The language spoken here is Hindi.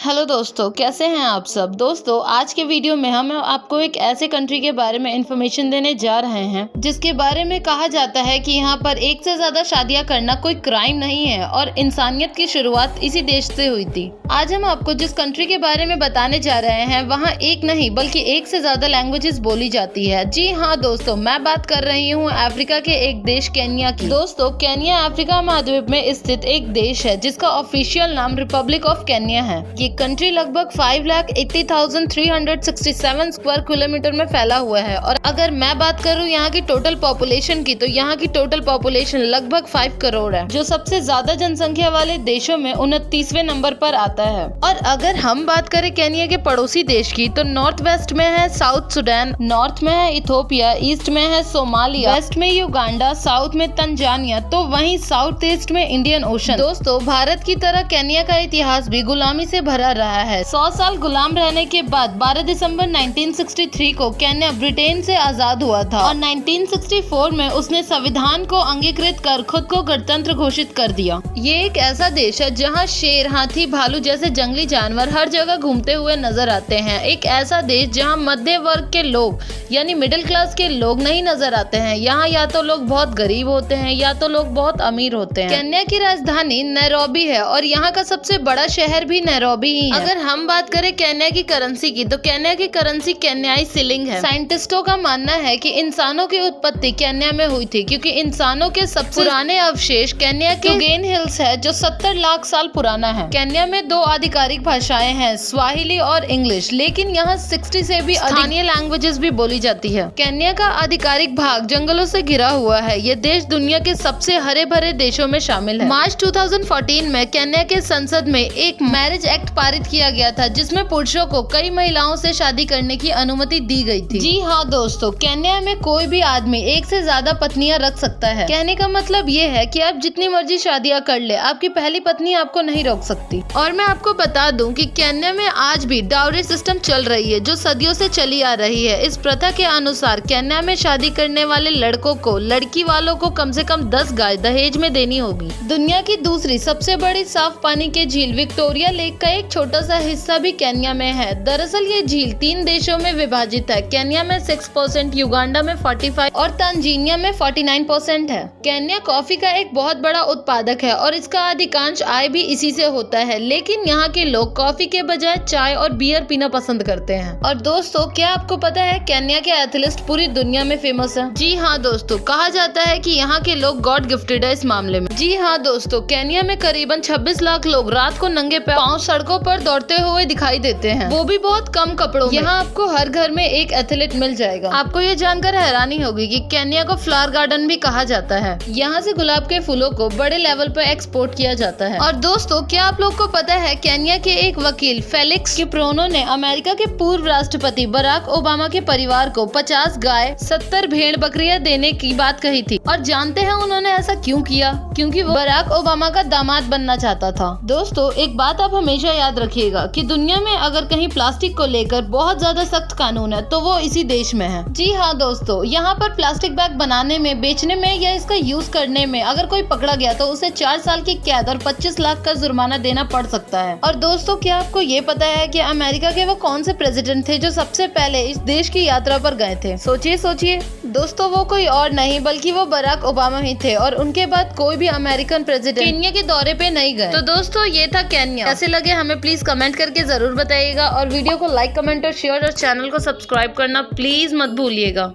हेलो दोस्तों, कैसे हैं आप सब। दोस्तों, आज के वीडियो में हम आपको एक ऐसे कंट्री के बारे में इंफॉर्मेशन देने जा रहे हैं जिसके बारे में कहा जाता है कि यहाँ पर एक से ज्यादा शादियां करना कोई क्राइम नहीं है और इंसानियत की शुरुआत इसी देश से हुई थी। आज हम आपको जिस कंट्री के बारे में बताने जा रहे हैं वहाँ एक नहीं बल्कि एक से ज्यादा लैंग्वेजेस बोली जाती है। जी हाँ दोस्तों, मैं बात कर रही हूँ अफ्रीका के एक देश केन्या की। दोस्तों, केन्या अफ्रीका महाद्वीप में स्थित एक देश है जिसका ऑफिशियल नाम रिपब्लिक ऑफ केन्या है। ये कंट्री लगभग 5,80,367 स्क्वायर किलोमीटर में फैला हुआ है और अगर मैं बात करूँ यहाँ की टोटल पॉपुलेशन की, तो यहाँ की टोटल पॉपुलेशन लगभग 5 करोड़ है, जो सबसे ज्यादा जनसंख्या वाले देशों में 29वें नंबर पर आता है। और अगर हम बात करें केन्या के पड़ोसी देश की, तो नॉर्थ वेस्ट में है साउथ सुडान, नॉर्थ में है इथोपिया, ईस्ट में है सोमालिया, वेस्ट में युगांडा, साउथ में तंजानिया, तो वहीं साउथ ईस्ट में इंडियन ओशन। दोस्तों, भारत की तरह केन्या का इतिहास भी गुलामी से भरा रहा है। 100 साल गुलाम रहने के बाद 12 दिसंबर 1963 को केन्या ब्रिटेन से आजाद हुआ था और 1964 में उसने संविधान को अंगीकृत कर खुद को गणतंत्र घोषित कर दिया। ये एक ऐसा देश है जहां शेर, हाथी, भालू जैसे जंगली जानवर हर जगह घूमते हुए नजर आते हैं। एक ऐसा देश जहां मध्य वर्ग के लोग यानी मिडिल क्लास के लोग नहीं नजर आते हैं। यहाँ या तो लोग बहुत गरीब होते हैं या तो लोग बहुत अमीर होते हैं। केन्या की राजधानी नैरोबी है और यहाँ का सबसे बड़ा शहर भी नैरोबी ही है। अगर हम बात करें केन्या की करेंसी की, तो केन्या की करेंसी केन्याई शिलिंग है। साइंटिस्टों का मानना है कि इंसानों की उत्पत्ति केन्या में हुई थी क्योंकि इंसानों के सबसे पुराने अवशेष केन्या के गेन हिल्स है जो 70 लाख साल पुराना है। केन्या में 2 आधिकारिक भाषाएं हैं, स्वाहिली और इंग्लिश, लेकिन यहाँ 60 से भी स्थानीय लैंग्वेजेस भी बोली जाती है। केन्या का आधिकारिक भाग जंगलों से घिरा हुआ है। ये देश दुनिया के सबसे हरे भरे देशों में शामिल है। मार्च 2014 में केन्या के संसद में एक मैरिज एक्ट पारित किया गया था जिसमें पुरुषों को कई महिलाओं से शादी करने की अनुमति दी गई थी। जी हाँ दोस्तों, केन्या में कोई भी आदमी एक से ज्यादा पत्नियां रख सकता है। कहने का मतलब ये है कि आप जितनी मर्जी शादियां कर ले, आपकी पहली पत्नी आपको नहीं रोक सकती। और मैं आपको बता दूं कि केन्या में आज भी डाउरी सिस्टम चल रही है जो सदियों से चली आ रही है। इस प्रथा के अनुसार केन्या में शादी करने वाले लड़कों को लड़की वालों को कम से कम 10 गाय दहेज में देनी होगी। दुनिया की दूसरी सबसे बड़ी साफ पानी की झील विक्टोरिया लेक का एक छोटा सा हिस्सा भी केन्या में है। दरअसल ये झील 3 देशों में विभाजित है। केन्या में 6%, युगांडा में 45% और तंजानिया में 49% है। केन्या कॉफी का एक बहुत बड़ा उत्पादक है और इसका अधिकांश आय भी इसी से होता है, लेकिन यहाँ के लोग कॉफी के बजाय चाय और बियर पीना पसंद करते हैं। और दोस्तों, क्या आपको पता है केन्या के एथलीट पूरी दुनिया में फेमस है। जी हाँ दोस्तों, कहा जाता है कि यहाँ के लोग गॉड गिफ्टेड है इस मामले में। जी हाँ दोस्तों, केन्या में करीबन 26 लाख लोग रात को नंगे पांव सड़कों पर दौड़ते हुए दिखाई देते हैं, वो भी बहुत कम कपड़ों में। यहाँ आपको हर घर में एक एथलीट मिल जाएगा। आपको ये जानकर हैरानी होगी कि केन्या को फ्लावर गार्डन भी कहा जाता है। यहाँ से गुलाब के फूलों को बड़े लेवल पर एक्सपोर्ट किया जाता है। और दोस्तों, क्या आप लोग को पता है केन्या के एक वकील फेलिक्स किप्रोनो ने अमेरिका के पूर्व राष्ट्रपति बराक ओबामा के परिवार को 50 गाय, 70 भेड़ बकरियां देने की बात कही थी। और जानते हैं उन्होंने ऐसा क्यों किया? क्योंकि वो बराक ओबामा का दामाद बनना चाहता था। दोस्तों, एक बात आप हमेशा याद रखिएगा कि दुनिया में अगर कहीं प्लास्टिक को लेकर बहुत ज्यादा सख्त कानून है तो वो इसी देश में है। जी हाँ दोस्तों, यहाँ पर प्लास्टिक बैग बनाने में, बेचने में या इसका यूज करने में अगर कोई पकड़ा गया तो उसे 4 साल की कैद और 25 लाख का जुर्माना देना पड़ सकता है। और दोस्तों, क्या आपको ये पता है कि अमेरिका के वो कौन से प्रेसिडेंट थे जो सबसे पहले इस देश की यात्रा पर गए थे? सोचिए दोस्तों, वो कोई और नहीं बल्कि वो बराक ओबामा ही थे और उनके बाद कोई भी अमेरिकन प्रेसिडेंट केन्या के दौरे पे नहीं गए। तो दोस्तों, ये था केन्या। कैसे लगे हमें प्लीज कमेंट करके जरूर बताइएगा और वीडियो को लाइक, कमेंट और शेयर और चैनल को सब्सक्राइब करना प्लीज मत भूलिएगा।